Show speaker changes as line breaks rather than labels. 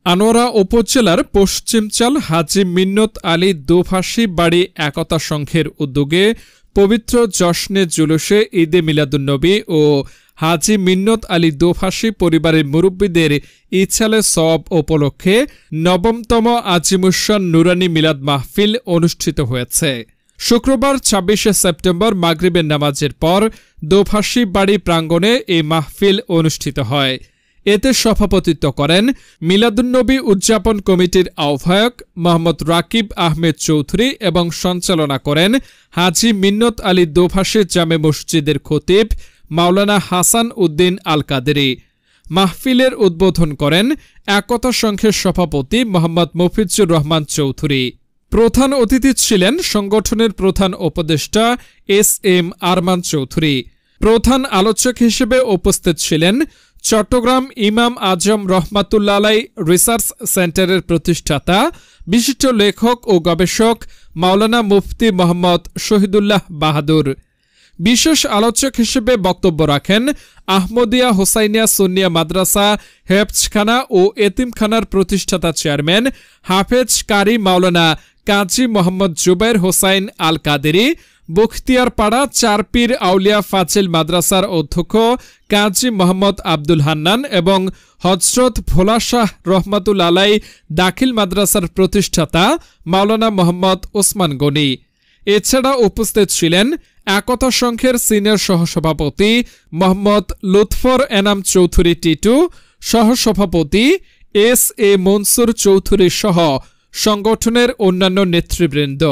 আনোয়ারা উপজেলার পশ্চিমচাল হাজী মিন্নত আলী দোভাষী বাড়ি একতা সংঘের উদ্যোগে পবিত্র জশ্নে জুলুসে ঈদে মিলাদুন্নবী ও হাজী মিন্নত আলী দোভাষী পরিবারের মুরব্বীদের ইছালে সওয়াব উপলক্ষে ৯তম আজিমুসান নুরানি মিলাদ মাহফিল অনুষ্ঠিত হয়েছে। শুক্রবার ২৬শে সেপ্টেম্বর মাগরিবের নামাজের পর দোভাষী বাড়ি প্রাঙ্গণে এই মাহফিল অনুষ্ঠিত হয়। এতে সভাপতিত্ব করেন মিলাদুন্নবী উদযাপন কমিটির আহ্বায়ক মোহাম্মদ রাকিব আহমেদ চৌধুরী এবং সঞ্চালনা করেন হাজী মিন্নত আলী দোভাষী জামে মসজিদের খতিব মাওলানা হাসান উদ্দিন আল কাদেরী। মাহফিলের উদ্বোধন করেন একতা সংঘের সভাপতি মোহাম্মদ মফিজুর রহমান চৌধুরী। প্রধান অতিথি ছিলেন সংগঠনের প্রধান উপদেষ্টা এস.এম. আরমান চৌধুরী। প্রধান আলোচক হিসেবে উপস্থিত ছিলেন চট্টগ্রাম ইমাম আজম রহমাতুল্লাহ আলাই রিসার্চ সেন্টারের প্রতিষ্ঠাতা বিশিষ্ট লেখক ও গবেষক মাওলানা মুফতি মোহাম্মদ শহীদুল্লাহ বাহাদুর। বিশেষ আলোচক হিসেবে বক্তব্য রাখেন আহমদিয়া হোসাইনিয়া সুন্নিয়া মাদ্রাসা হেফজখানা ও এতিমখানার প্রতিষ্ঠাতা চেয়ারম্যান হাফেজ কারি মাওলানা কাজী মোহাম্মদ জুবাইর হোসাইন আল কাদেরী, বখতিয়ারপাড়া চারপীর আউলিয়া ফাজিল মাদ্রাসার অধ্যক্ষ কাজী মোহাম্মদ আব্দুল হান্নান এবং হযরত ভোলা শাহ রহমাতুল্লাহ আলাই দাখিল মাদ্রাসার প্রতিষ্ঠাতা মাওলানা মোহাম্মদ ওসমান গনি। এছাড়া উপস্থিত ছিলেন একতা সংঘের সিনিয়র সহসভাপতি মোহাম্মদ লুৎফর এনাম চৌধুরী টিটু, সহসভাপতি এস.এ. মনসুর চৌধুরী সহ সংগঠনের অন্যান্য নেতৃবৃন্দ।